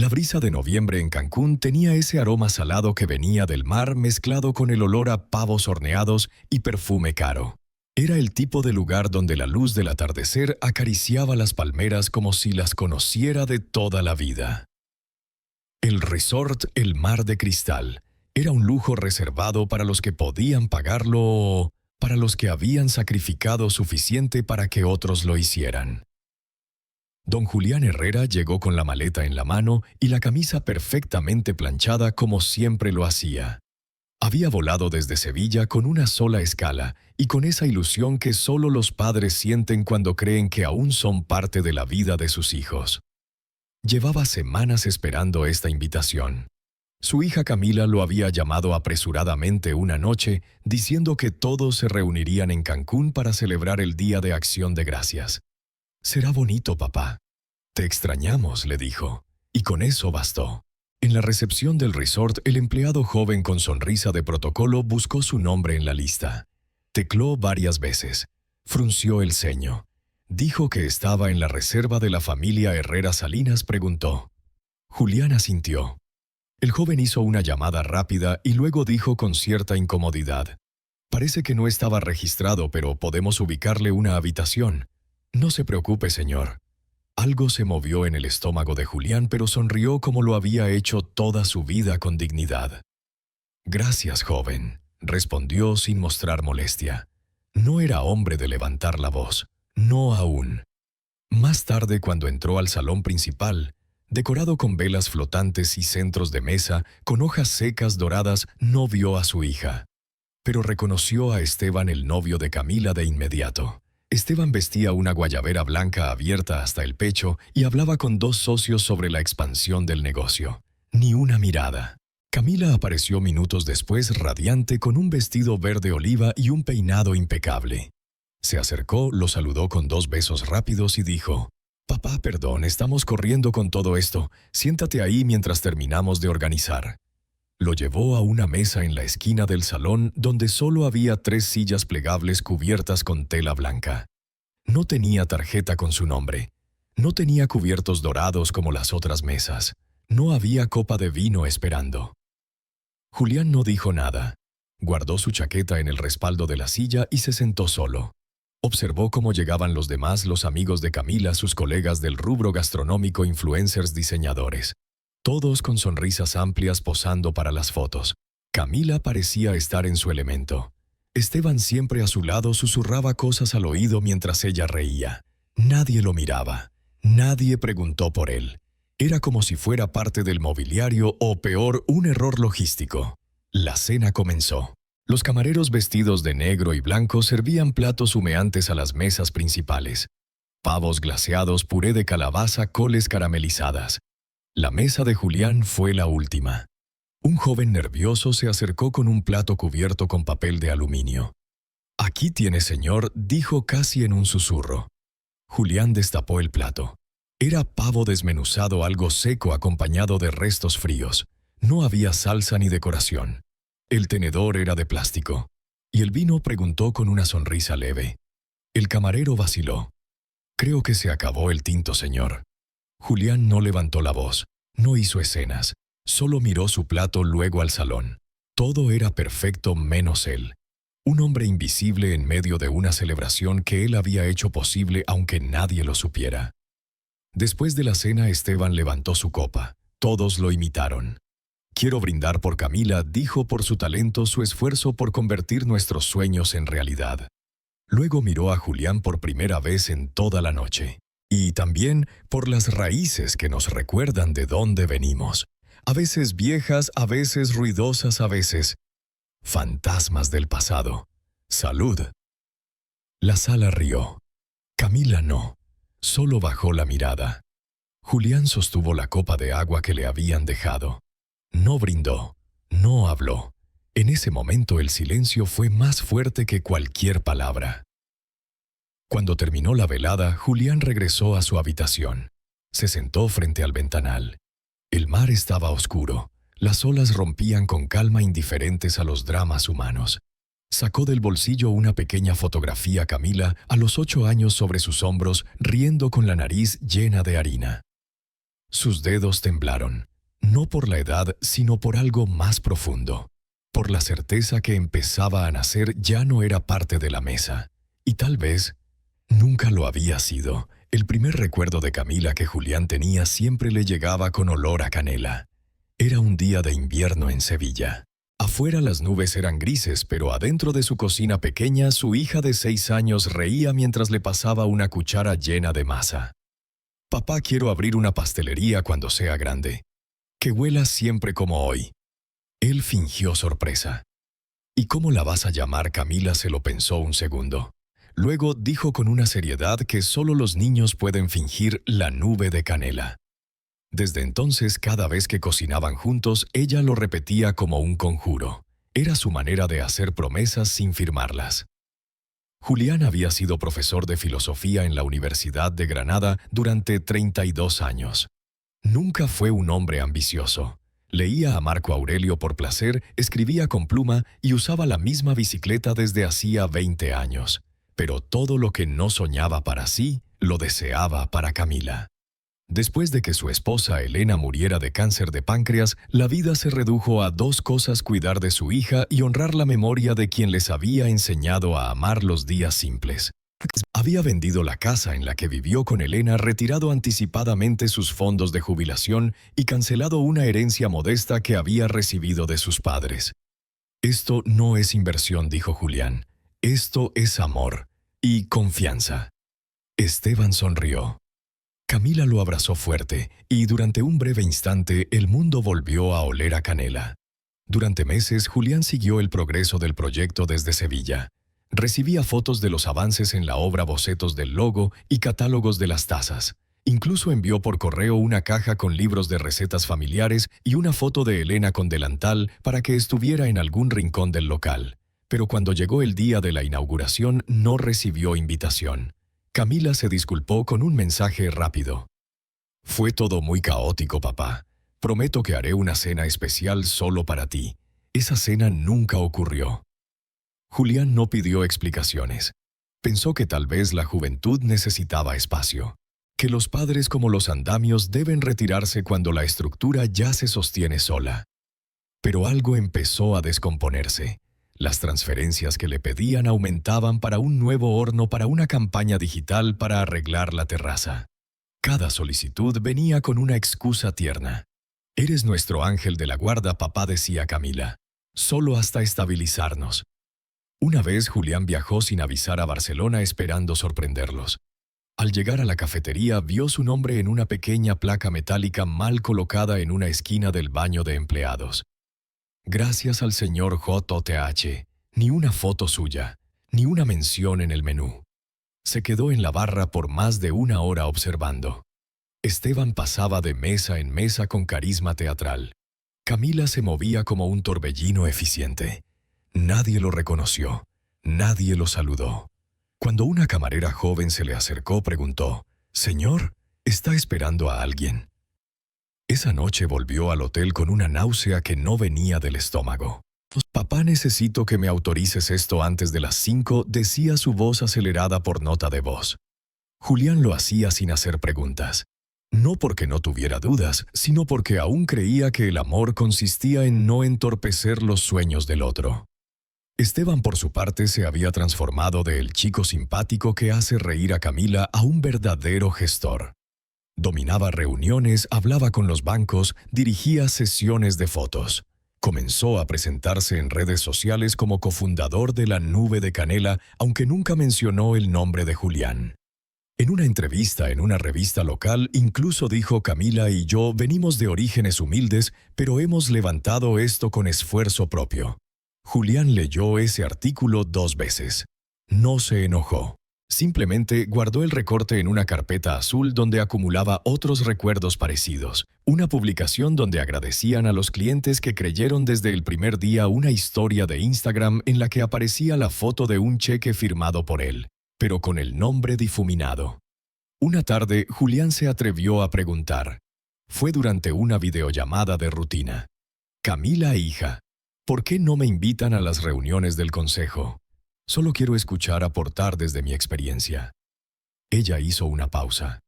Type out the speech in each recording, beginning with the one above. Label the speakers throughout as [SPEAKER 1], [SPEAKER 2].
[SPEAKER 1] La brisa de noviembre en Cancún tenía ese aroma salado que venía del mar mezclado con el olor a pavos horneados y perfume caro. Era el tipo de lugar donde la luz del atardecer acariciaba las palmeras como si las conociera de toda la vida. El resort El Mar de Cristal era un lujo reservado para los que podían pagarlo o para los que habían sacrificado suficiente para que otros lo hicieran. Don Julián Herrera llegó con la maleta en la mano y la camisa perfectamente planchada como siempre lo hacía. Había volado desde Sevilla con una sola escala y con esa ilusión que solo los padres sienten cuando creen que aún son parte de la vida de sus hijos. Llevaba semanas esperando esta invitación. Su hija Camila lo había llamado apresuradamente una noche, diciendo que todos se reunirían en Cancún para celebrar el Día de Acción de Gracias. «Será bonito, papá. Te extrañamos», le dijo. Y con eso bastó. En la recepción del resort, el empleado joven con sonrisa de protocolo buscó su nombre en la lista. Tecló varias veces. Frunció el ceño. Dijo que estaba en la reserva de la familia Herrera Salinas, preguntó. Julián asintió. El joven hizo una llamada rápida y luego dijo con cierta incomodidad. «Parece que no estaba registrado, pero podemos ubicarle una habitación». «No se preocupe, señor». Algo se movió en el estómago de Julián, pero sonrió como lo había hecho toda su vida con dignidad. «Gracias, joven», respondió sin mostrar molestia. No era hombre de levantar la voz, no aún. Más tarde, cuando entró al salón principal, decorado con velas flotantes y centros de mesa, con hojas secas doradas, no vio a su hija. Pero reconoció a Esteban, el novio de Camila, de inmediato. Esteban vestía una guayabera blanca abierta hasta el pecho y hablaba con dos socios sobre la expansión del negocio. Ni una mirada. Camila apareció minutos después radiante con un vestido verde oliva y un peinado impecable. Se acercó, lo saludó con 2 besos rápidos y dijo, «Papá, perdón, estamos corriendo con todo esto. Siéntate ahí mientras terminamos de organizar». Lo llevó a una mesa en la esquina del salón donde solo había 3 sillas plegables cubiertas con tela blanca. No tenía tarjeta con su nombre. No tenía cubiertos dorados como las otras mesas. No había copa de vino esperando. Julián no dijo nada. Guardó su chaqueta en el respaldo de la silla y se sentó solo. Observó cómo llegaban los demás, los amigos de Camila, sus colegas del rubro gastronómico, influencers, diseñadores. Todos con sonrisas amplias posando para las fotos. Camila parecía estar en su elemento. Esteban, siempre a su lado, susurraba cosas al oído mientras ella reía. Nadie lo miraba. Nadie preguntó por él. Era como si fuera parte del mobiliario o, peor, un error logístico. La cena comenzó. Los camareros vestidos de negro y blanco servían platos humeantes a las mesas principales. Pavos glaseados, puré de calabaza, coles caramelizadas. La mesa de Julián fue la última. Un joven nervioso se acercó con un plato cubierto con papel de aluminio. «Aquí tiene, señor», dijo casi en un susurro. Julián destapó el plato. Era pavo desmenuzado, algo seco acompañado de restos fríos. No había salsa ni decoración. El tenedor era de plástico. Y el vino, preguntó con una sonrisa leve. El camarero vaciló. «Creo que se acabó el tinto, señor». Julián no levantó la voz, no hizo escenas, solo miró su plato, luego al salón. Todo era perfecto menos él. Un hombre invisible en medio de una celebración que él había hecho posible aunque nadie lo supiera. Después de la cena, Esteban levantó su copa. Todos lo imitaron. «Quiero brindar por Camila», dijo, «por su talento, su esfuerzo por convertir nuestros sueños en realidad». Luego miró a Julián por primera vez en toda la noche. Y también por las raíces que nos recuerdan de dónde venimos. A veces viejas, a veces ruidosas, a veces fantasmas del pasado. «Salud». La sala rió. Camila no. Solo bajó la mirada. Julián sostuvo la copa de agua que le habían dejado. No brindó, no habló. En ese momento el silencio fue más fuerte que cualquier palabra. Cuando terminó la velada, Julián regresó a su habitación. Se sentó frente al ventanal. El mar estaba oscuro. Las olas rompían con calma, indiferentes a los dramas humanos. Sacó del bolsillo una pequeña fotografía a Camila a los 8 años sobre sus hombros, riendo con la nariz llena de harina. Sus dedos temblaron, no por la edad, sino por algo más profundo, por la certeza que empezaba a nacer ya no era parte de la mesa, y tal vez nunca lo había sido. El primer recuerdo de Camila que Julián tenía siempre le llegaba con olor a canela. Era un día de invierno en Sevilla. Afuera las nubes eran grises, pero adentro de su cocina pequeña su hija de 6 años reía mientras le pasaba una cuchara llena de masa. «Papá, quiero abrir una pastelería cuando sea grande. Que huela siempre como hoy». Él fingió sorpresa. «¿Y cómo la vas a llamar, Camila?», se lo pensó un segundo. Luego dijo con una seriedad que solo los niños pueden fingir: «La nube de canela». Desde entonces, cada vez que cocinaban juntos, ella lo repetía como un conjuro. Era su manera de hacer promesas sin firmarlas. Julián había sido profesor de filosofía en la Universidad de Granada durante 32 años. Nunca fue un hombre ambicioso. Leía a Marco Aurelio por placer, escribía con pluma y usaba la misma bicicleta desde hacía 20 años. Pero todo lo que no soñaba para sí, lo deseaba para Camila. Después de que su esposa Elena muriera de cáncer de páncreas, la vida se redujo a 2 cosas: cuidar de su hija y honrar la memoria de quien les había enseñado a amar los días simples. Había vendido la casa en la que vivió con Elena, retirado anticipadamente sus fondos de jubilación y cancelado una herencia modesta que había recibido de sus padres. «Esto no es inversión», dijo Julián. «Esto es amor y confianza». Esteban sonrió. Camila lo abrazó fuerte y durante un breve instante el mundo volvió a oler a canela. Durante meses, Julián siguió el progreso del proyecto desde Sevilla. Recibía fotos de los avances en la obra, bocetos del logo y catálogos de las tazas. Incluso envió por correo una caja con libros de recetas familiares y una foto de Elena con delantal para que estuviera en algún rincón del local. Pero cuando llegó el día de la inauguración, no recibió invitación. Camila se disculpó con un mensaje rápido. «Fue todo muy caótico, papá. Prometo que haré una cena especial solo para ti». Esa cena nunca ocurrió. Julián no pidió explicaciones. Pensó que tal vez la juventud necesitaba espacio, que los padres, como los andamios, deben retirarse cuando la estructura ya se sostiene sola. Pero algo empezó a descomponerse. Las transferencias que le pedían aumentaban para un nuevo horno, para una campaña digital, para arreglar la terraza. Cada solicitud venía con una excusa tierna. «Eres nuestro ángel de la guarda, papá», decía Camila. «Solo hasta estabilizarnos». Una vez Julián viajó sin avisar a Barcelona esperando sorprenderlos. Al llegar a la cafetería, vio su nombre en una pequeña placa metálica mal colocada en una esquina del baño de empleados. «Gracias al señor JOTH». Ni una foto suya, ni una mención en el menú. Se quedó en la barra por más de 1 hora observando. Esteban pasaba de mesa en mesa con carisma teatral. Camila se movía como un torbellino eficiente. Nadie lo reconoció, nadie lo saludó. Cuando una camarera joven se le acercó, preguntó: «Señor, ¿está esperando a alguien?». Esa noche volvió al hotel con una náusea que no venía del estómago. «Papá, necesito que me autorices esto antes de las 5», decía su voz acelerada por nota de voz. Julián lo hacía sin hacer preguntas. No porque no tuviera dudas, sino porque aún creía que el amor consistía en no entorpecer los sueños del otro. Esteban, por su parte, se había transformado del chico simpático que hace reír a Camila a un verdadero gestor. Dominaba reuniones, hablaba con los bancos, dirigía sesiones de fotos. Comenzó a presentarse en redes sociales como cofundador de la Nube de Canela, aunque nunca mencionó el nombre de Julián. En una entrevista en una revista local, incluso dijo: «Camila y yo venimos de orígenes humildes, pero hemos levantado esto con esfuerzo propio». Julián leyó ese artículo 2 veces. No se enojó. Simplemente guardó el recorte en una carpeta azul donde acumulaba otros recuerdos parecidos. Una publicación donde agradecían a los clientes que creyeron desde el primer día, una historia de Instagram en la que aparecía la foto de un cheque firmado por él, pero con el nombre difuminado. Una tarde, Julián se atrevió a preguntar. Fue durante una videollamada de rutina. «Camila, hija, ¿por qué no me invitan a las reuniones del consejo? Solo quiero escuchar, aportar desde mi experiencia». Ella hizo una pausa.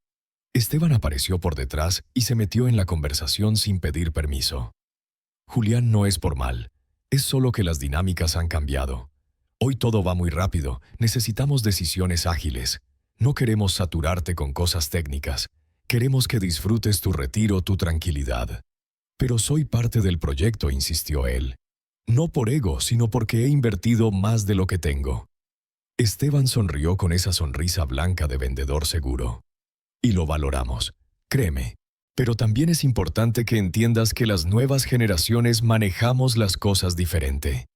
[SPEAKER 1] Esteban apareció por detrás y se metió en la conversación sin pedir permiso. Julián, no es por mal, es solo que las dinámicas han cambiado. Hoy todo va muy rápido, necesitamos decisiones ágiles. No queremos saturarte con cosas técnicas. Queremos que disfrutes tu retiro, tu tranquilidad. Pero soy parte del proyecto, insistió él. No por ego, sino porque he invertido más de lo que tengo. Esteban sonrió con esa sonrisa blanca de vendedor seguro. Y lo valoramos, créeme. Pero también es importante que entiendas que las nuevas generaciones manejamos las cosas diferente.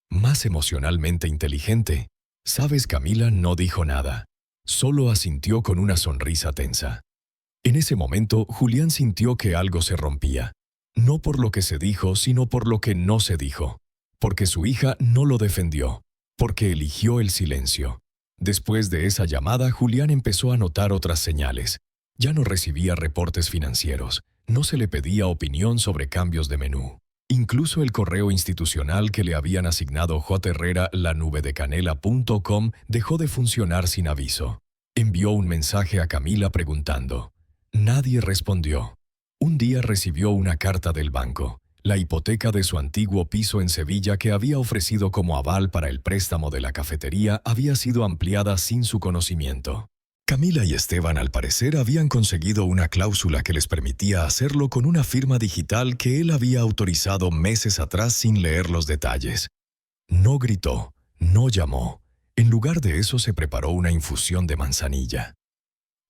[SPEAKER 1] Más emocionalmente inteligente. Sabes, Camila no dijo nada. Solo asintió con una sonrisa tensa. En ese momento, Julián sintió que algo se rompía. No por lo que se dijo, sino por lo que no se dijo. Porque su hija no lo defendió. Porque eligió el silencio. Después de esa llamada, Julián empezó a notar otras señales. Ya no recibía reportes financieros. No se le pedía opinión sobre cambios de menú. Incluso el correo institucional que le habían asignado jherrera@lanubedecanela.com dejó de funcionar sin aviso. Envió un mensaje a Camila preguntando. Nadie respondió. Un día recibió una carta del banco. La hipoteca de su antiguo piso en Sevilla que había ofrecido como aval para el préstamo de la cafetería había sido ampliada sin su conocimiento. Camila y Esteban, al parecer, habían conseguido una cláusula que les permitía hacerlo con una firma digital que él había autorizado meses atrás sin leer los detalles. No gritó, no llamó. En lugar de eso se preparó una infusión de manzanilla.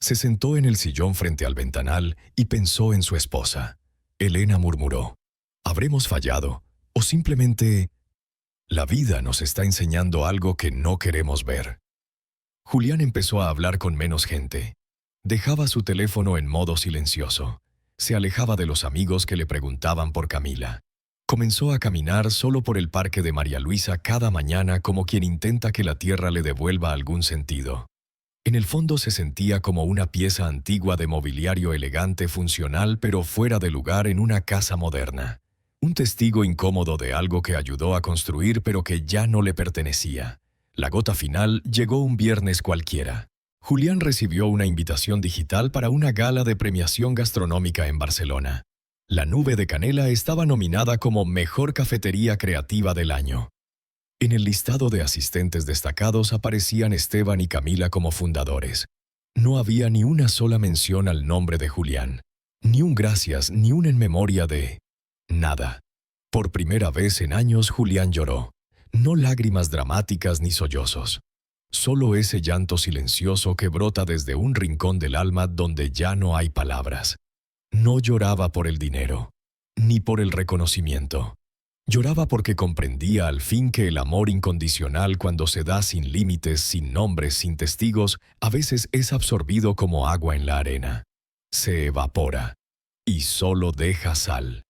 [SPEAKER 1] Se sentó en el sillón frente al ventanal y pensó en su esposa. Elena murmuró, ¿habremos fallado? ¿O simplemente la vida nos está enseñando algo que no queremos ver? Julián empezó a hablar con menos gente. Dejaba su teléfono en modo silencioso. Se alejaba de los amigos que le preguntaban por Camila. Comenzó a caminar solo por el parque de María Luisa cada mañana como quien intenta que la tierra le devuelva algún sentido. En el fondo se sentía como una pieza antigua de mobiliario elegante, funcional, pero fuera de lugar en una casa moderna. Un testigo incómodo de algo que ayudó a construir pero que ya no le pertenecía. La gota final llegó un viernes cualquiera. Julián recibió una invitación digital para una gala de premiación gastronómica en Barcelona. La Nube de Canela estaba nominada como Mejor Cafetería Creativa del Año. En el listado de asistentes destacados aparecían Esteban y Camila como fundadores. No había ni una sola mención al nombre de Julián. Ni un gracias, ni un en memoria de nada. Por primera vez en años Julián lloró. No lágrimas dramáticas ni sollozos. Solo ese llanto silencioso que brota desde un rincón del alma donde ya no hay palabras. No lloraba por el dinero, ni por el reconocimiento. Lloraba porque comprendía al fin que el amor incondicional, cuando se da sin límites, sin nombres, sin testigos, a veces es absorbido como agua en la arena. Se evapora y solo deja sal.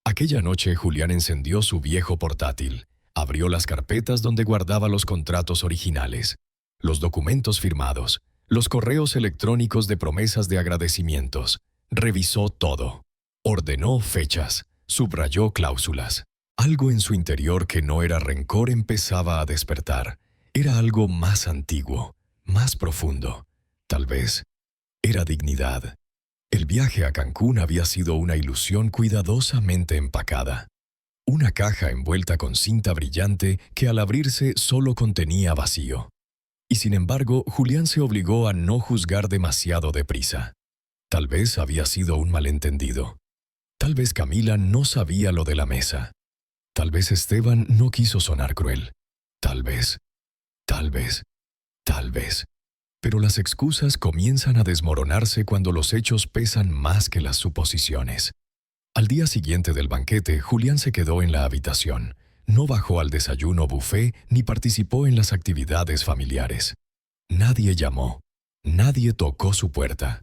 [SPEAKER 1] Aquella noche Julián encendió su viejo portátil. Abrió las carpetas donde guardaba los contratos originales, los documentos firmados, los correos electrónicos de promesas de agradecimientos. Revisó todo. Ordenó fechas, subrayó cláusulas. Algo en su interior que no era rencor empezaba a despertar. Era algo más antiguo, más profundo. Tal vez era dignidad. El viaje a Cancún había sido una ilusión cuidadosamente empacada. Una caja envuelta con cinta brillante que al abrirse solo contenía vacío. Y sin embargo, Julián se obligó a no juzgar demasiado deprisa. Tal vez había sido un malentendido. Tal vez Camila no sabía lo de la mesa. Tal vez Esteban no quiso sonar cruel. Tal vez. Pero las excusas comienzan a desmoronarse cuando los hechos pesan más que las suposiciones. Al día siguiente del banquete, Julián se quedó en la habitación. No bajó al desayuno buffet ni participó en las actividades familiares. Nadie llamó. Nadie tocó su puerta.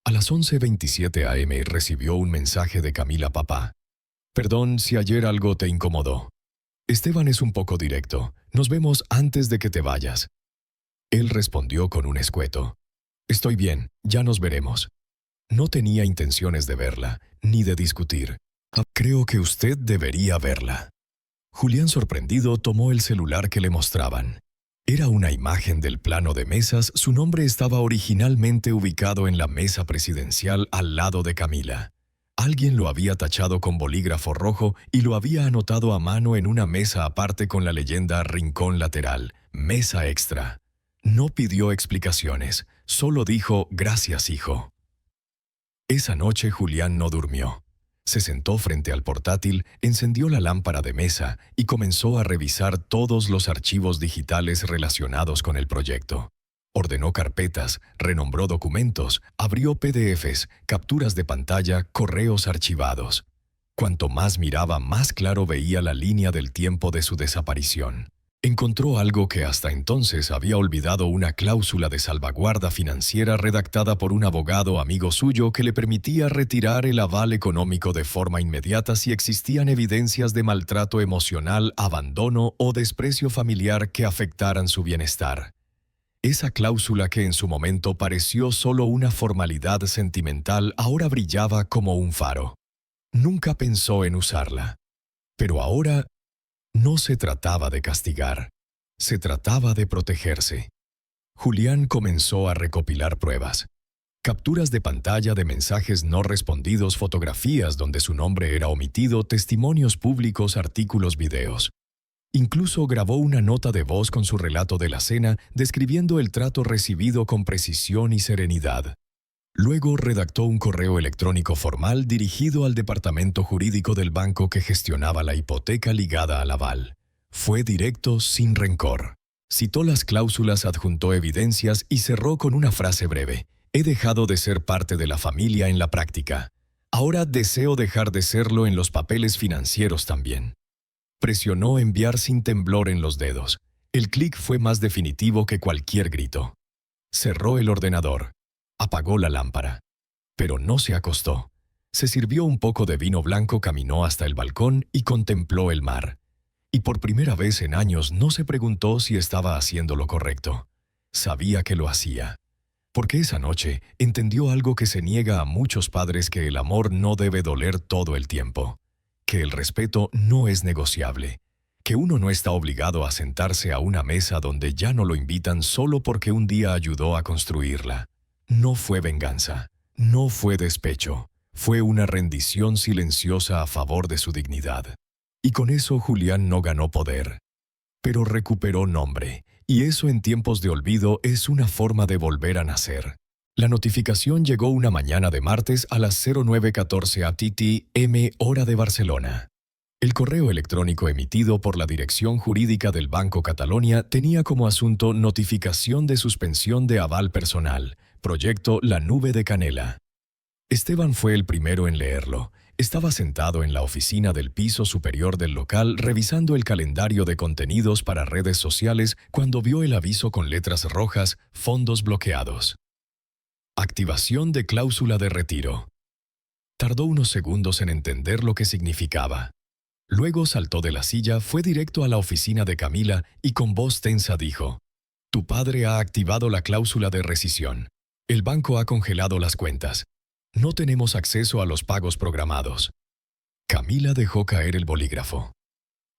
[SPEAKER 1] A las 11:27 am recibió un mensaje de Camila papá. Perdón si ayer algo te incomodó. Esteban es un poco directo. Nos vemos antes de que te vayas. Él respondió con un escueto. Estoy bien, ya nos veremos. No tenía intenciones de verla, ni de discutir. Creo que usted debería verla. Julián, sorprendido, tomó el celular que le mostraban. Era una imagen del plano de mesas. Su nombre estaba originalmente ubicado en la mesa presidencial al lado de Camila. Alguien lo había tachado con bolígrafo rojo y lo había anotado a mano en una mesa aparte con la leyenda Rincón lateral, mesa extra. No pidió explicaciones, solo dijo «Gracias, hijo». Esa noche Julián no durmió. Se sentó frente al portátil, encendió la lámpara de mesa y comenzó a revisar todos los archivos digitales relacionados con el proyecto. Ordenó carpetas, renombró documentos, abrió PDFs, capturas de pantalla, correos archivados. Cuanto más miraba, más claro veía la línea del tiempo de su desaparición. Encontró algo que hasta entonces había olvidado: una cláusula de salvaguarda financiera redactada por un abogado amigo suyo que le permitía retirar el aval económico de forma inmediata si existían evidencias de maltrato emocional, abandono o desprecio familiar que afectaran su bienestar. Esa cláusula, que en su momento pareció solo una formalidad sentimental, ahora brillaba como un faro. Nunca pensó en usarla. Pero ahora no se trataba de castigar, se trataba de protegerse. Julián comenzó a recopilar pruebas. Capturas de pantalla de mensajes no respondidos, fotografías donde su nombre era omitido, testimonios públicos, artículos, videos. Incluso grabó una nota de voz con su relato de la cena, describiendo el trato recibido con precisión y serenidad. Luego redactó un correo electrónico formal dirigido al departamento jurídico del banco que gestionaba la hipoteca ligada al aval. Fue directo, sin rencor. Citó las cláusulas, adjuntó evidencias y cerró con una frase breve: «He dejado de ser parte de la familia en la práctica. Ahora deseo dejar de serlo en los papeles financieros también». Presionó enviar sin temblor en los dedos. El clic fue más definitivo que cualquier grito. Cerró el ordenador. Apagó la lámpara. Pero no se acostó. Se sirvió un poco de vino blanco, caminó hasta el balcón y contempló el mar. Y por primera vez en años no se preguntó si estaba haciendo lo correcto. Sabía que lo hacía. Porque esa noche entendió algo que se niega a muchos padres: que el amor no debe doler todo el tiempo. Que el respeto no es negociable. Que uno no está obligado a sentarse a una mesa donde ya no lo invitan solo porque un día ayudó a construirla. No fue venganza, no fue despecho, fue una rendición silenciosa a favor de su dignidad. Y con eso Julián no ganó poder, pero recuperó nombre, y eso en tiempos de olvido es una forma de volver a nacer. La notificación llegó una mañana de martes a las 09:14 am, hora de Barcelona. El correo electrónico emitido por la Dirección Jurídica del Banco Catalonia tenía como asunto: notificación de suspensión de aval personal, proyecto La Nube de Canela. Esteban fue el primero en leerlo. Estaba sentado en la oficina del piso superior del local revisando el calendario de contenidos para redes sociales cuando vio el aviso con letras rojas: fondos bloqueados. Activación de cláusula de retiro. Tardó unos segundos en entender lo que significaba. Luego saltó de la silla, fue directo a la oficina de Camila y con voz tensa dijo: «Tu padre ha activado la cláusula de rescisión. El banco ha congelado las cuentas. No tenemos acceso a los pagos programados». Camila dejó caer el bolígrafo.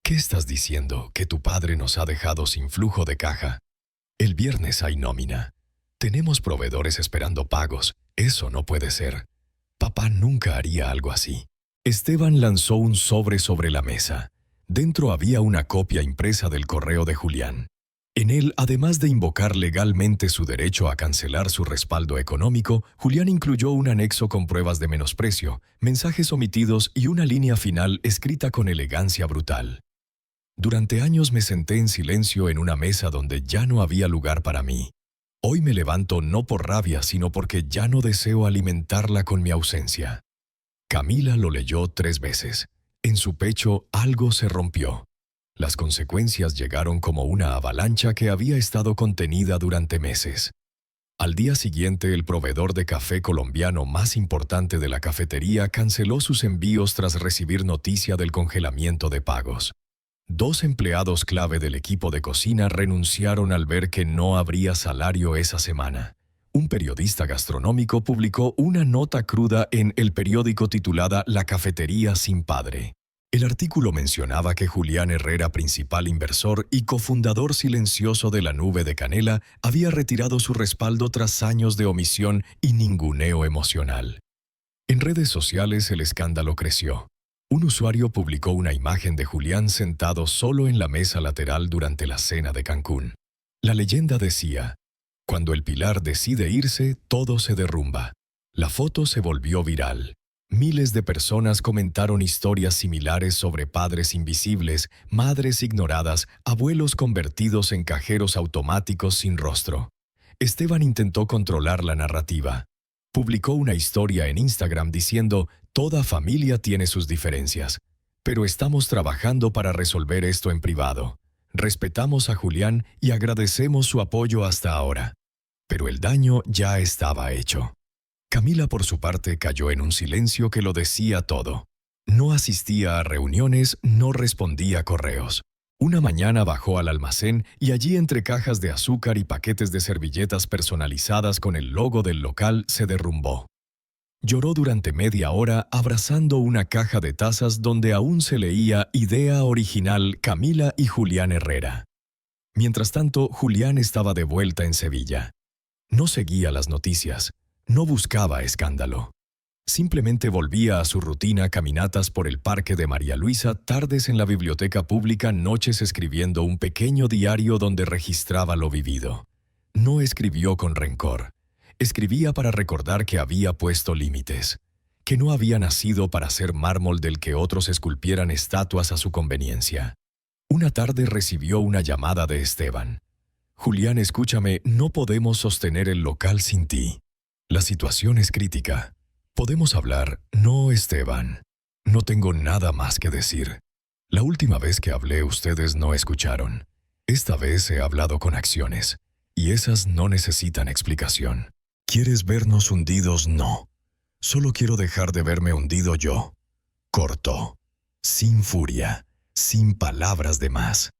[SPEAKER 1] «¿Qué estás diciendo? ¿Que tu padre nos ha dejado sin flujo de caja? El viernes hay nómina. Tenemos proveedores esperando pagos. Eso no puede ser. Papá nunca haría algo así». Esteban lanzó un sobre la mesa. Dentro había una copia impresa del correo de Julián. En él, además de invocar legalmente su derecho a cancelar su respaldo económico, Julián incluyó un anexo con pruebas de menosprecio, mensajes omitidos y una línea final escrita con elegancia brutal. «Durante años me senté en silencio en una mesa donde ya no había lugar para mí. Hoy me levanto no por rabia, sino porque ya no deseo alimentarla con mi ausencia». Camila lo leyó 3 veces. En su pecho algo se rompió. Las consecuencias llegaron como una avalancha que había estado contenida durante meses. Al día siguiente, el proveedor de café colombiano más importante de la cafetería canceló sus envíos tras recibir noticia del congelamiento de pagos. 2 empleados clave del equipo de cocina renunciaron al ver que no habría salario esa semana. Un periodista gastronómico publicó una nota cruda en el periódico titulada «La cafetería sin padre». El artículo mencionaba que Julián Herrera, principal inversor y cofundador silencioso de la Nube de Canela, había retirado su respaldo tras años de omisión y ninguneo emocional. En redes sociales el escándalo creció. Un usuario publicó una imagen de Julián sentado solo en la mesa lateral durante la cena de Cancún. La leyenda decía: cuando el pilar decide irse, todo se derrumba. La foto se volvió viral. Miles de personas comentaron historias similares sobre padres invisibles, madres ignoradas, abuelos convertidos en cajeros automáticos sin rostro. Esteban intentó controlar la narrativa. Publicó una historia en Instagram diciendo: toda familia tiene sus diferencias, pero estamos trabajando para resolver esto en privado. Respetamos a Julián y agradecemos su apoyo hasta ahora. Pero el daño ya estaba hecho. Camila, por su parte, cayó en un silencio que lo decía todo. No asistía a reuniones, no respondía a correos. Una mañana bajó al almacén y allí, entre cajas de azúcar y paquetes de servilletas personalizadas con el logo del local, se derrumbó. Lloró durante media hora abrazando una caja de tazas donde aún se leía Idea original Camila y Julián Herrera. Mientras tanto, Julián estaba de vuelta en Sevilla. No seguía las noticias. No buscaba escándalo. Simplemente volvía a su rutina: caminatas por el Parque de María Luisa, tardes en la biblioteca pública, noches escribiendo un pequeño diario donde registraba lo vivido. No escribió con rencor. Escribía para recordar que había puesto límites, que no había nacido para ser mármol del que otros esculpieran estatuas a su conveniencia. Una tarde recibió una llamada de Esteban. «Julián, escúchame, no podemos sostener el local sin ti. La situación es crítica. ¿Podemos hablar?» «No, Esteban. No tengo nada más que decir. La última vez que hablé ustedes no escucharon. Esta vez he hablado con acciones, y esas no necesitan explicación. ¿Quieres vernos hundidos? No. Solo quiero dejar de verme hundido yo». Cortó. Sin furia, sin palabras de más.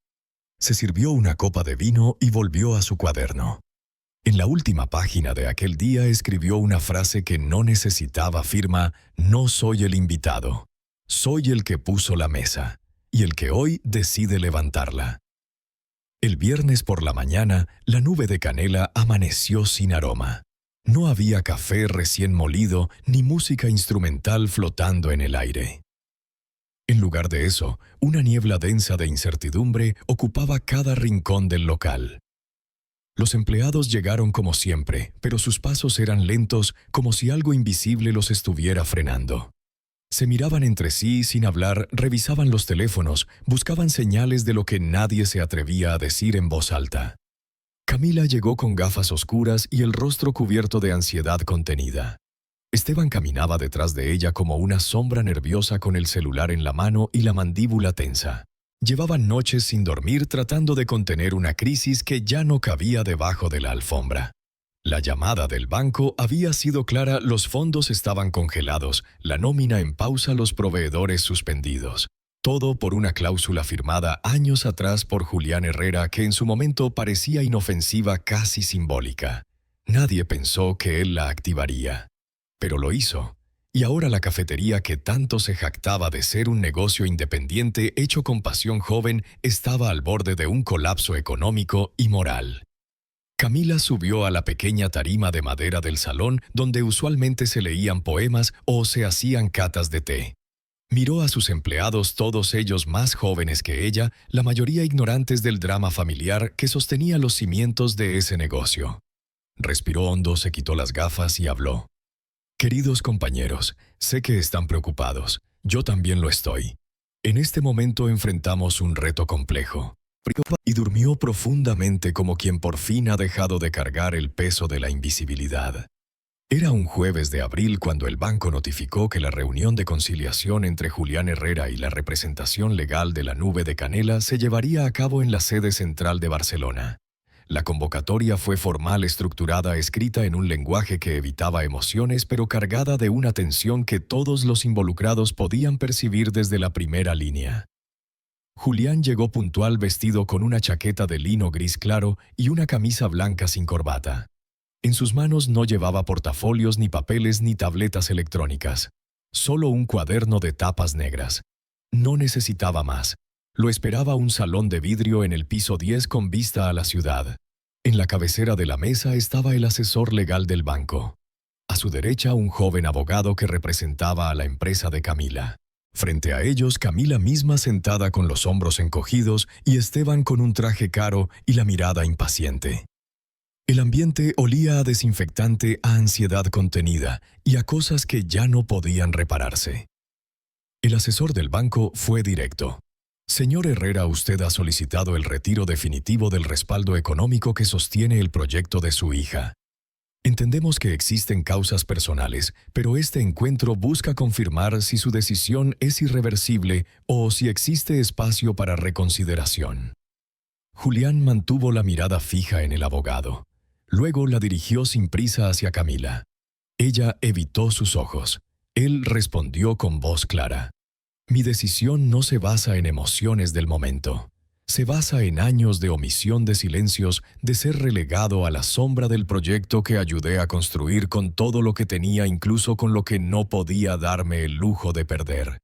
[SPEAKER 1] Se sirvió una copa de vino y volvió a su cuaderno. En la última página de aquel día escribió una frase que no necesitaba firma: «No soy el invitado. Soy el que puso la mesa, y el que hoy decide levantarla». El viernes por la mañana, la Nube de Canela amaneció sin aroma. No había café recién molido ni música instrumental flotando en el aire. En lugar de eso, una niebla densa de incertidumbre ocupaba cada rincón del local. Los empleados llegaron como siempre, pero sus pasos eran lentos, como si algo invisible los estuviera frenando. Se miraban entre sí sin hablar, revisaban los teléfonos, buscaban señales de lo que nadie se atrevía a decir en voz alta. Camila llegó con gafas oscuras y el rostro cubierto de ansiedad contenida. Esteban caminaba detrás de ella como una sombra nerviosa, con el celular en la mano y la mandíbula tensa. Llevaban noches sin dormir tratando de contener una crisis que ya no cabía debajo de la alfombra. La llamada del banco había sido clara: los fondos estaban congelados, la nómina en pausa, los proveedores suspendidos. Todo por una cláusula firmada años atrás por Julián Herrera que en su momento parecía inofensiva, casi simbólica. Nadie pensó que él la activaría. Pero lo hizo. Y ahora la cafetería, que tanto se jactaba de ser un negocio independiente hecho con pasión joven, estaba al borde de un colapso económico y moral. Camila subió a la pequeña tarima de madera del salón, donde usualmente se leían poemas o se hacían catas de té. Miró a sus empleados, todos ellos más jóvenes que ella, la mayoría ignorantes del drama familiar que sostenía los cimientos de ese negocio. Respiró hondo, se quitó las gafas y habló. «Queridos compañeros, sé que están preocupados. Yo también lo estoy. En este momento enfrentamos un reto complejo». Y durmió profundamente, como quien por fin ha dejado de cargar el peso de la invisibilidad. Era un jueves de abril cuando el banco notificó que la reunión de conciliación entre Julián Herrera y la representación legal de la Nube de Canela se llevaría a cabo en la sede central de Barcelona. La convocatoria fue formal, estructurada, escrita en un lenguaje que evitaba emociones, pero cargada de una tensión que todos los involucrados podían percibir desde la primera línea. Julián llegó puntual, vestido con una chaqueta de lino gris claro y una camisa blanca sin corbata. En sus manos no llevaba portafolios, ni papeles, ni tabletas electrónicas. Solo un cuaderno de tapas negras. No necesitaba más. Lo esperaba un salón de vidrio en el piso 10 con vista a la ciudad. En la cabecera de la mesa estaba el asesor legal del banco. A su derecha, un joven abogado que representaba a la empresa de Camila. Frente a ellos, Camila misma sentada con los hombros encogidos y Esteban con un traje caro y la mirada impaciente. El ambiente olía a desinfectante, a ansiedad contenida y a cosas que ya no podían repararse. El asesor del banco fue directo. Señor Herrera, usted ha solicitado el retiro definitivo del respaldo económico que sostiene el proyecto de su hija. Entendemos que existen causas personales, pero este encuentro busca confirmar si su decisión es irreversible o si existe espacio para reconsideración. Julián mantuvo la mirada fija en el abogado. Luego la dirigió sin prisa hacia Camila. Ella evitó sus ojos. Él respondió con voz clara. Mi decisión no se basa en emociones del momento. Se basa en años de omisión de silencios, de ser relegado a la sombra del proyecto que ayudé a construir con todo lo que tenía, incluso con lo que no podía darme el lujo de perder.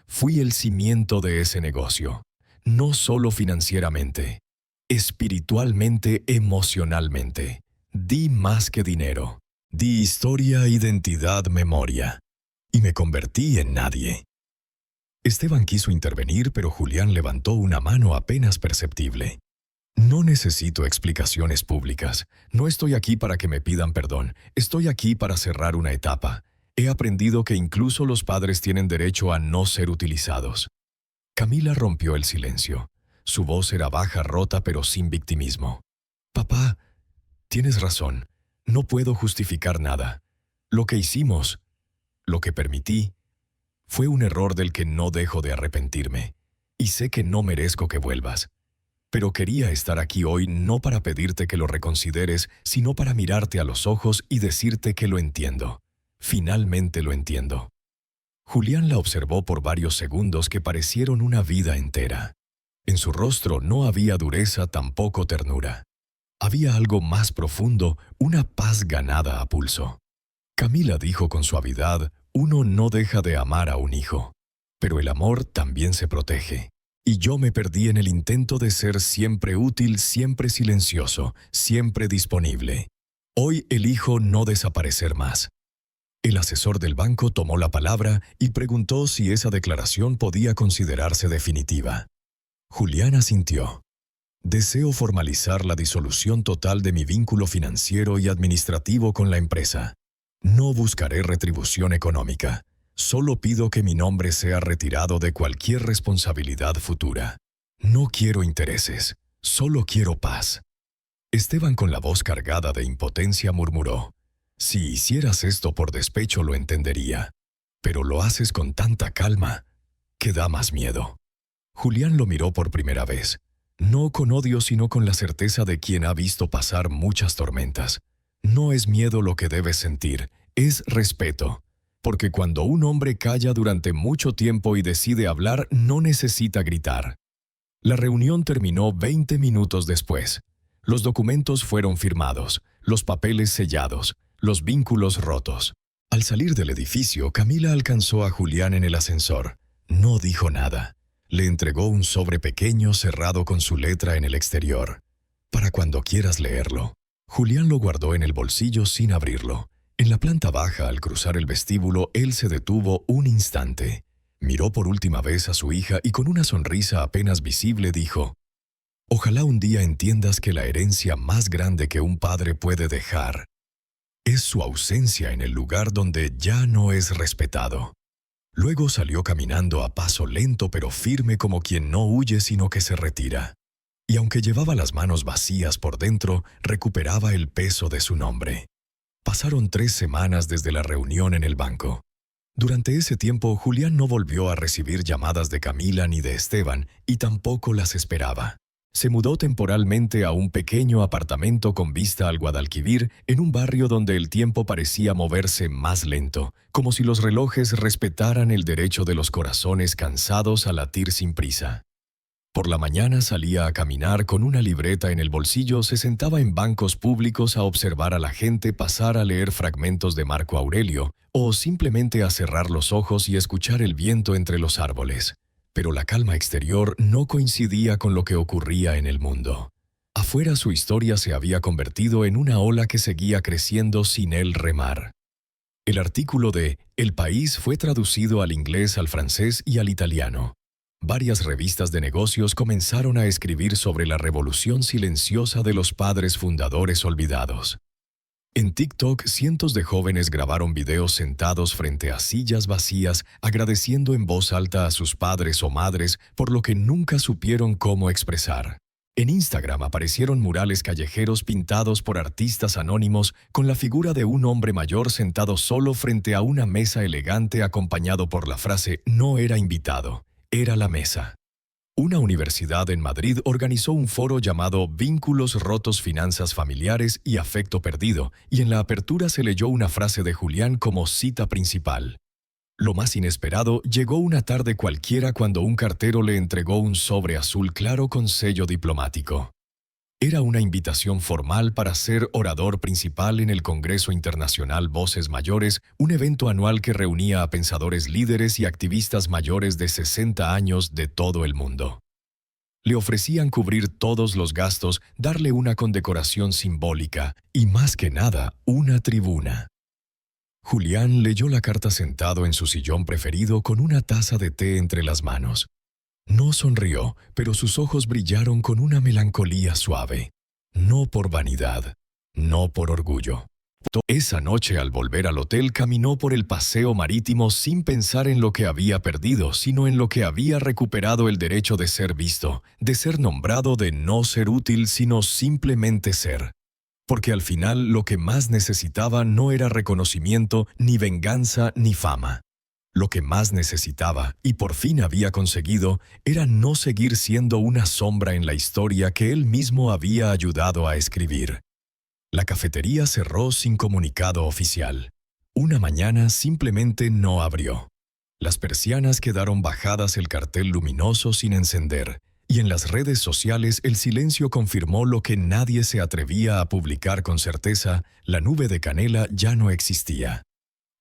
[SPEAKER 1] Fui el cimiento de ese negocio, no solo financieramente, espiritualmente, emocionalmente. Di más que dinero. Di historia, identidad, memoria. Y me convertí en nadie. Esteban quiso intervenir, pero Julián levantó una mano apenas perceptible. No necesito explicaciones públicas. No estoy aquí para que me pidan perdón. Estoy aquí para cerrar una etapa. He aprendido que incluso los padres tienen derecho a no ser utilizados. Camila rompió el silencio. Su voz era baja, rota, pero sin victimismo. Papá, tienes razón. No puedo justificar nada. Lo que hicimos, lo que permití, fue un error del que no dejo de arrepentirme. Y sé que no merezco que vuelvas. Pero quería estar aquí hoy no para pedirte que lo reconsideres, sino para mirarte a los ojos y decirte que lo entiendo. Finalmente lo entiendo. Julián la observó por varios segundos que parecieron una vida entera. En su rostro no había dureza, tampoco ternura. Había algo más profundo, una paz ganada a pulso. Camila dijo con suavidad, uno no deja de amar a un hijo, pero el amor también se protege. Y yo me perdí en el intento de ser siempre útil, siempre silencioso, siempre disponible. Hoy elijo no desaparecer más. El asesor del banco tomó la palabra y preguntó si esa declaración podía considerarse definitiva. Julián asintió. Deseo formalizar la disolución total de mi vínculo financiero y administrativo con la empresa. No buscaré retribución económica. Solo pido que mi nombre sea retirado de cualquier responsabilidad futura. No quiero intereses, solo quiero paz. Esteban, con la voz cargada de impotencia, murmuró: si hicieras esto por despecho lo entendería, pero lo haces con tanta calma que da más miedo. Julián lo miró por primera vez, no con odio sino con la certeza de quien ha visto pasar muchas tormentas. No es miedo lo que debes sentir, es respeto. Porque cuando un hombre calla durante mucho tiempo y decide hablar, no necesita gritar. La reunión terminó 20 minutos después. Los documentos fueron firmados, los papeles sellados, los vínculos rotos. Al salir del edificio, Camila alcanzó a Julián en el ascensor. No dijo nada. Le entregó un sobre pequeño cerrado con su letra en el exterior. Para cuando quieras leerlo. Julián lo guardó en el bolsillo sin abrirlo. En la planta baja, al cruzar el vestíbulo, él se detuvo un instante. Miró por última vez a su hija y con una sonrisa apenas visible dijo: ojalá un día entiendas que la herencia más grande que un padre puede dejar es su ausencia en el lugar donde ya no es respetado. Luego salió caminando a paso lento pero firme, como quien no huye sino que se retira. Y aunque llevaba las manos vacías por dentro, recuperaba el peso de su nombre. Pasaron 3 semanas desde la reunión en el banco. Durante ese tiempo, Julián no volvió a recibir llamadas de Camila ni de Esteban, y tampoco las esperaba. Se mudó temporalmente a un pequeño apartamento con vista al Guadalquivir, en un barrio donde el tiempo parecía moverse más lento, como si los relojes respetaran el derecho de los corazones cansados a latir sin prisa. Por la mañana salía a caminar con una libreta en el bolsillo, se sentaba en bancos públicos a observar a la gente pasar, a leer fragmentos de Marco Aurelio, o simplemente a cerrar los ojos y escuchar el viento entre los árboles. Pero la calma exterior no coincidía con lo que ocurría en el mundo. Afuera su historia se había convertido en una ola que seguía creciendo sin él remar. El artículo de El País fue traducido al inglés, al francés y al italiano. Varias revistas de negocios comenzaron a escribir sobre la revolución silenciosa de los padres fundadores olvidados. En TikTok, cientos de jóvenes grabaron videos sentados frente a sillas vacías, agradeciendo en voz alta a sus padres o madres por lo que nunca supieron cómo expresar. En Instagram aparecieron murales callejeros pintados por artistas anónimos con la figura de un hombre mayor sentado solo frente a una mesa elegante acompañado por la frase «No era invitado, era la mesa». Una universidad en Madrid organizó un foro llamado Vínculos rotos, finanzas familiares y afecto perdido, y en la apertura se leyó una frase de Julián como cita principal. Lo más inesperado llegó una tarde cualquiera cuando un cartero le entregó un sobre azul claro con sello diplomático. Era una invitación formal para ser orador principal en el Congreso Internacional Voces Mayores, un evento anual que reunía a pensadores líderes y activistas mayores de 60 años de todo el mundo. Le ofrecían cubrir todos los gastos, darle una condecoración simbólica y, más que nada, una tribuna. Julián leyó la carta sentado en su sillón preferido con una taza de té entre las manos. No sonrió, pero sus ojos brillaron con una melancolía suave. No por vanidad, no por orgullo. Esa noche, al volver al hotel, caminó por el paseo marítimo sin pensar en lo que había perdido, sino en lo que había recuperado: el derecho de ser visto, de ser nombrado, de no ser útil, sino simplemente ser. Porque al final lo que más necesitaba no era reconocimiento, ni venganza, ni fama. Lo que más necesitaba, y por fin había conseguido, era no seguir siendo una sombra en la historia que él mismo había ayudado a escribir. La cafetería cerró sin comunicado oficial. Una mañana simplemente no abrió. Las persianas quedaron bajadas, el cartel luminoso sin encender. Y en las redes sociales el silencio confirmó lo que nadie se atrevía a publicar con certeza: la nube de canela ya no existía.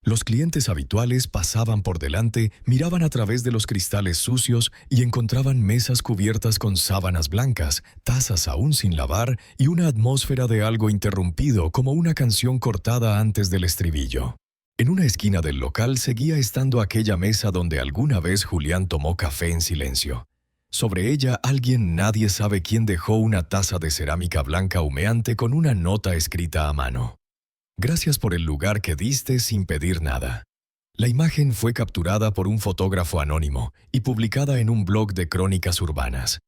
[SPEAKER 1] Los clientes habituales pasaban por delante, miraban a través de los cristales sucios y encontraban mesas cubiertas con sábanas blancas, tazas aún sin lavar y una atmósfera de algo interrumpido, como una canción cortada antes del estribillo. En una esquina del local seguía estando aquella mesa donde alguna vez Julián tomó café en silencio. Sobre ella alguien, nadie sabe quién, dejó una taza de cerámica blanca humeante con una nota escrita a mano. Gracias por el lugar que diste sin pedir nada. La imagen fue capturada por un fotógrafo anónimo y publicada en un blog de crónicas urbanas.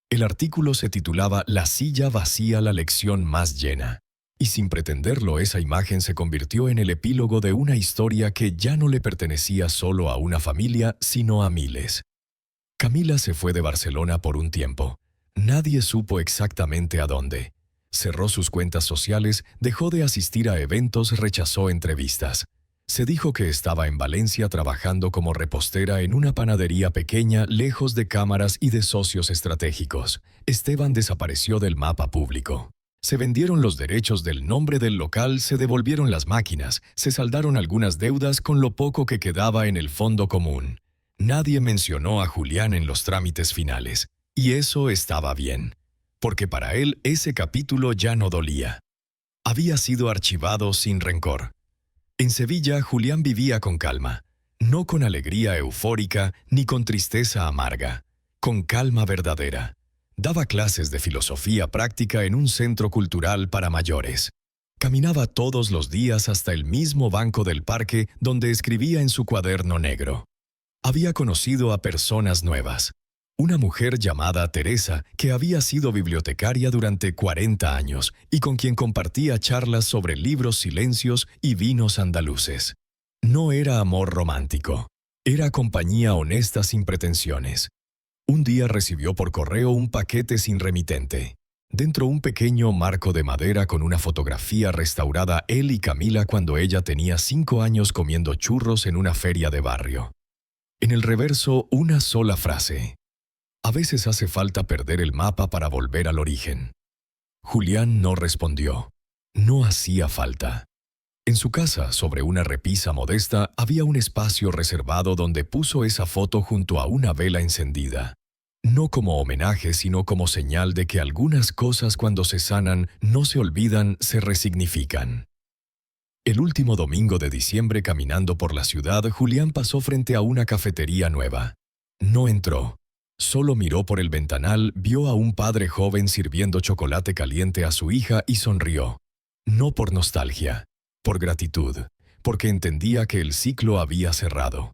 [SPEAKER 1] El artículo se titulaba La silla vacía, la lección más llena. Y sin pretenderlo, esa imagen se convirtió en el epílogo de una historia que ya no le pertenecía solo a una familia, sino a miles. Camila se fue de Barcelona por un tiempo. Nadie supo exactamente a dónde. Cerró sus cuentas sociales, dejó de asistir a eventos, rechazó entrevistas. Se dijo que estaba en Valencia trabajando como repostera en una panadería pequeña, lejos de cámaras y de socios estratégicos. Esteban desapareció del mapa público. Se vendieron los derechos del nombre del local, se devolvieron las máquinas, se saldaron algunas deudas con lo poco que quedaba en el fondo común. Nadie mencionó a Julián en los trámites finales. Y eso estaba bien, porque para él ese capítulo ya no dolía. Había sido archivado sin rencor. En Sevilla, Julián vivía con calma, no con alegría eufórica ni con tristeza amarga, con calma verdadera. Daba clases de filosofía práctica en un centro cultural para mayores. Caminaba todos los días hasta el mismo banco del parque donde escribía en su cuaderno negro. Había conocido a personas nuevas. Una mujer llamada Teresa, que había sido bibliotecaria durante 40 años y con quien compartía charlas sobre libros, silencios y vinos andaluces. No era amor romántico, era compañía honesta sin pretensiones. Un día recibió por correo un paquete sin remitente. Dentro, un pequeño marco de madera con una fotografía restaurada, él y Camila cuando ella tenía 5 años comiendo churros en una feria de barrio. En el reverso, una sola frase: a veces hace falta perder el mapa para volver al origen. Julián no respondió. No hacía falta. En su casa, sobre una repisa modesta, había un espacio reservado donde puso esa foto junto a una vela encendida. No como homenaje, sino como señal de que algunas cosas cuando se sanan, no se olvidan, se resignifican. El último domingo de diciembre, caminando por la ciudad, Julián pasó frente a una cafetería nueva. No entró. Solo miró por el ventanal, vio a un padre joven sirviendo chocolate caliente a su hija y sonrió. No por nostalgia, por gratitud, porque entendía que el ciclo había cerrado.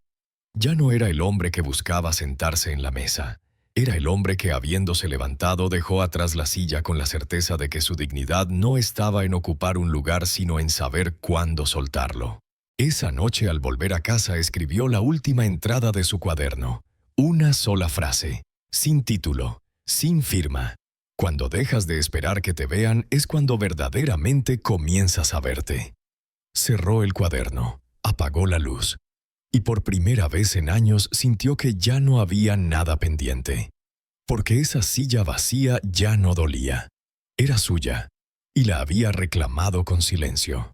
[SPEAKER 1] Ya no era el hombre que buscaba sentarse en la mesa. Era el hombre que, habiéndose levantado, dejó atrás la silla con la certeza de que su dignidad no estaba en ocupar un lugar, sino en saber cuándo soltarlo. Esa noche, al volver a casa, escribió la última entrada de su cuaderno. Una sola frase, sin título, sin firma. Cuando dejas de esperar que te vean es cuando verdaderamente comienzas a verte. Cerró el cuaderno, apagó la luz. Y por primera vez en años sintió que ya no había nada pendiente. Porque esa silla vacía ya no dolía. Era suya, y la había reclamado con silencio.